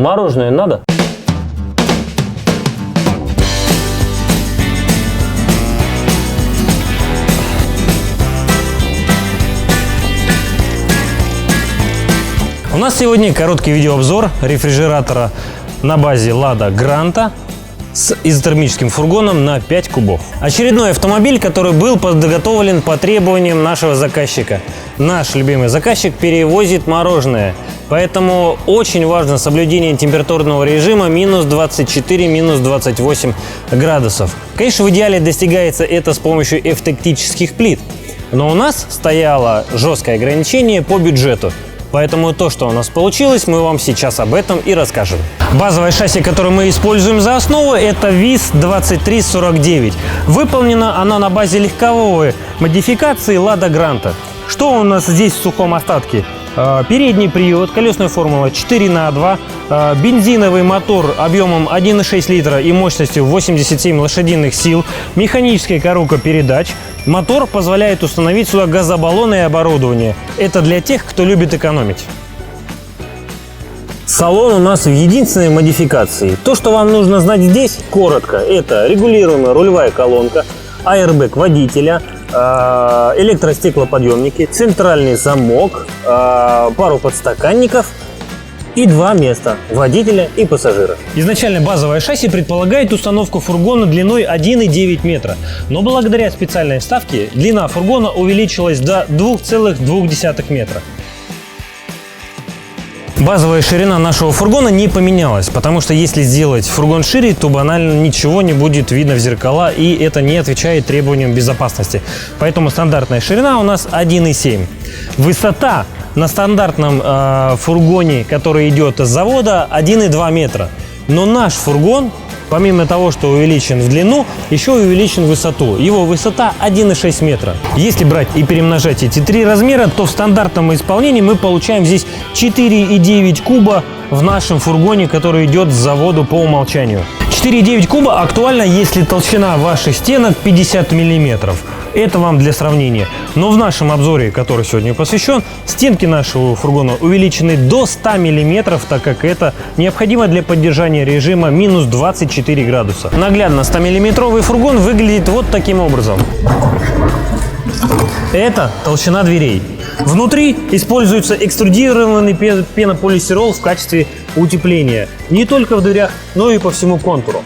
мороженое надо? У нас сегодня короткий видеообзор рефрижератора на базе Lada Granta с изотермическим фургоном на 5 кубов. Очередной автомобиль, который был подготовлен по требованиям нашего заказчика. Наш любимый заказчик перевозит мороженое, поэтому очень важно соблюдение температурного режима минус 24, минус 28 градусов. Конечно, в идеале достигается это с помощью эвтектических плит, но у нас стояло жесткое ограничение по бюджету. Поэтому то, что у нас получилось, мы вам сейчас об этом и расскажем. Базовое шасси, которое мы используем за основу, это VIS-2349. Выполнено оно на базе легковой модификации Lada Granta. Что у нас здесь в сухом остатке? Передний привод, колесная формула 4х2, бензиновый мотор объемом 1,6 литра и мощностью 87 лошадиных сил, механическая коробка передач. Мотор позволяет установить сюда газобаллоны и оборудование. Это для тех, кто любит экономить. Салон у нас в единственной модификации. То, что вам нужно знать здесь, коротко, это регулируемая рулевая колонка, аэрбэк водителя, электростеклоподъемники, центральный замок, пару подстаканников и 2 места водителя и пассажира. Изначально базовое шасси предполагает установку фургона длиной 1,9 метра, но благодаря специальной вставке длина фургона увеличилась до 2,2 метра. Базовая ширина нашего фургона не поменялась, потому что если сделать фургон шире, то банально ничего не будет видно в зеркала, и это не отвечает требованиям безопасности. Поэтому стандартная ширина у нас 1,7. Высота на стандартном фургоне, который идет с завода, 1,2 метра. Но наш фургон, помимо того, что увеличен в длину, еще и увеличен в высоту. Его высота 1,6 метра. Если брать и перемножать эти 3 размера, то в стандартном исполнении мы получаем здесь 4,9 куба в нашем фургоне, который идет с завода по умолчанию. 4,9 куба актуально, если толщина ваших стенок 50 миллиметров. Это вам для сравнения. Но в нашем обзоре, который сегодня посвящен, стенки нашего фургона увеличены до 100 миллиметров, так как это необходимо для поддержания режима минус 24 градуса. Наглядно 100-миллиметровый фургон выглядит вот таким образом. Это толщина дверей. Внутри используется экструдированный пенополистирол в качестве утепления. Не только в дверях, но и по всему контуру.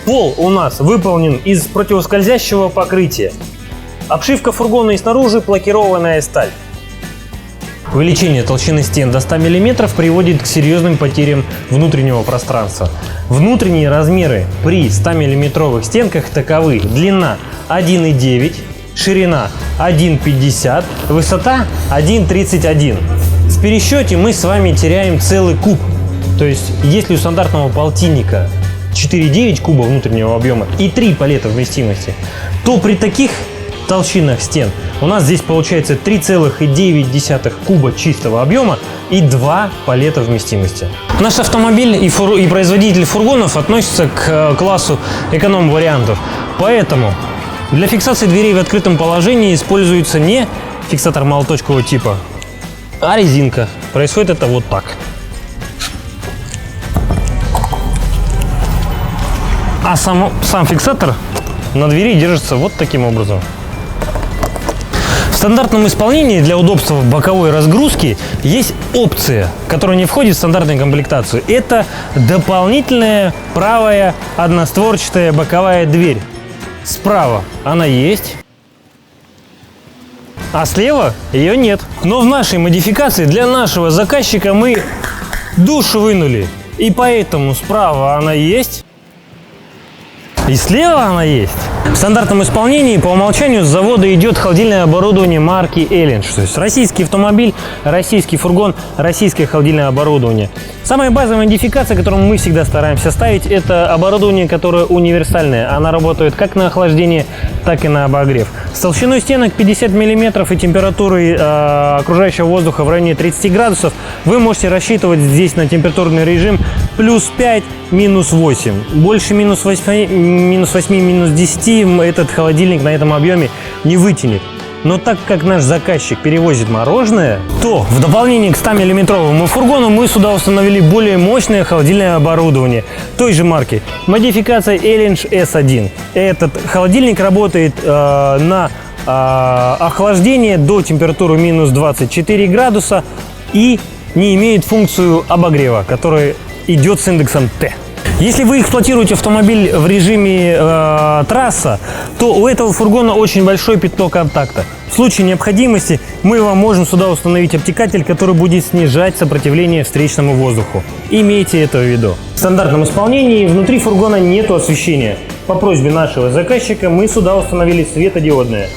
Пол у нас выполнен из противоскользящего покрытия. Обшивка фургона и снаружи лакированная сталь. Увеличение толщины стен до 100 мм приводит к серьезным потерям внутреннего пространства. Внутренние размеры при 100-мм стенках таковы: длина 1,9, ширина 1,50, высота 1,31. В пересчете мы с вами теряем целый куб. То есть, если у стандартного полтинника 4,9 куба внутреннего объема и 3 палета вместимости, то при таких толщинах стен у нас здесь получается 3,9 куба чистого объема и 2 палета вместимости. Наш автомобиль и производитель фургонов относятся к классу эконом-вариантов, поэтому для фиксации дверей в открытом положении используется не фиксатор молоточкового типа, а резинка. Происходит это вот так. А сам фиксатор на двери держится вот таким образом. В стандартном исполнении для удобства боковой разгрузки есть опция, которая не входит в стандартную комплектацию. Это дополнительная правая одностворчатая боковая дверь. Справа она есть, а слева ее нет. Но в нашей модификации для нашего заказчика мы душу вынули, и поэтому справа она есть, и слева она есть. В стандартном исполнении по умолчанию с завода идет холодильное оборудование марки Ellinge. То есть российский автомобиль, российский фургон, российское холодильное оборудование. Самая базовая модификация, которую мы всегда стараемся ставить, это оборудование, которое универсальное. Она работает как на охлаждение, так и на обогрев. С толщиной стенок 50 мм и температурой окружающего воздуха в районе 30 градусов вы можете рассчитывать здесь на температурный режим плюс 5, минус 8. Больше минус 8, минус 10 этот холодильник на этом объеме не вытянет. Но так как наш заказчик перевозит мороженое, то в дополнение к 100-миллиметровому фургону мы сюда установили более мощное холодильное оборудование той же марки. Модификация Elinch S1. Этот холодильник работает на охлаждение до температуры минус 24 градуса и не имеет функцию обогрева, которая идет с индексом Т. Если вы эксплуатируете автомобиль в режиме трасса, то у этого фургона очень большое пятно контакта. В случае необходимости мы вам можем сюда установить обтекатель, который будет снижать сопротивление встречному воздуху. Имейте это в виду. В стандартном исполнении внутри фургона нет освещения. По просьбе нашего заказчика мы сюда установили светодиодное.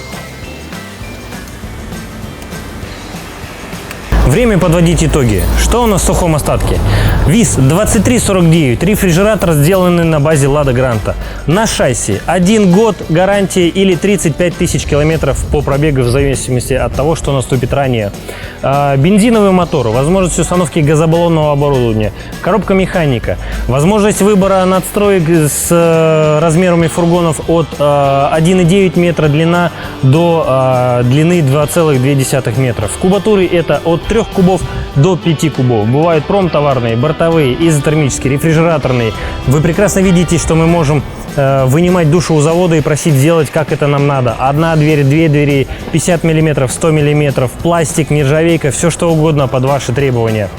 Время подводить итоги. Что у нас в сухом остатке? ВИЗ 2349, рефрижератор, сделанный на базе Lada Granta. На шасси 1 год гарантии или 35 тысяч километров по пробегу, в зависимости от того, что наступит ранее. Бензиновый мотор, возможность установки газобаллонного оборудования, коробка механика, возможность выбора надстроек с размерами фургонов от 1,9 метра длина до длины 2,2 метра. В кубатуре это от 3 кубов до 5 кубов. Бывают промтоварные, бортовые, изотермические, рефрижераторные. Вы прекрасно видите, что мы можем вынимать душу у завода и просить сделать, как это нам надо. Одна дверь, две двери, 50 мм, 100 мм, пластик, нержавейка, все что угодно под ваши требования.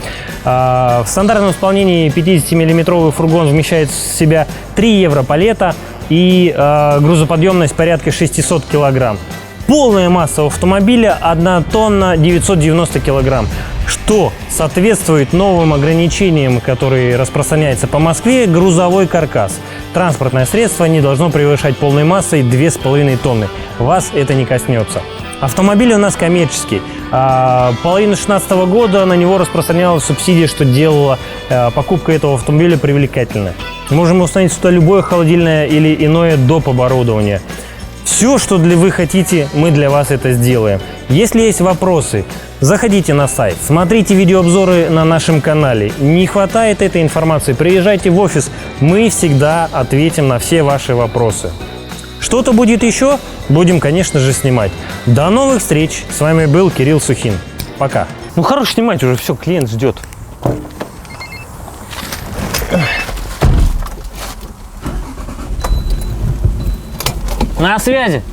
В стандартном исполнении 50-миллиметровый фургон вмещает в себя 3 европалета и грузоподъемность порядка 600 килограмм. Полная масса автомобиля 1 тонна 990 килограмм, что соответствует новым ограничениям, которые распространяются по Москве. Грузовой каркас. Транспортное средство не должно превышать полной массой 2,5 тонны. Вас это не коснется. Автомобиль у нас коммерческий. Половина 2016 года на него распространялась субсидия, что делало покупку этого автомобиля привлекательной. Можем установить сюда любое холодильное или иное доп. Оборудование. Все, что вы хотите, мы для вас это сделаем. Если есть вопросы, заходите на сайт, смотрите видеообзоры на нашем канале. Не хватает этой информации, приезжайте в офис, мы всегда ответим на все ваши вопросы. Что-то будет еще? Будем, конечно же, снимать. До новых встреч! С вами был Кирилл Сухин. Пока. Ну, хорош снимать уже, все, клиент ждет. На связи.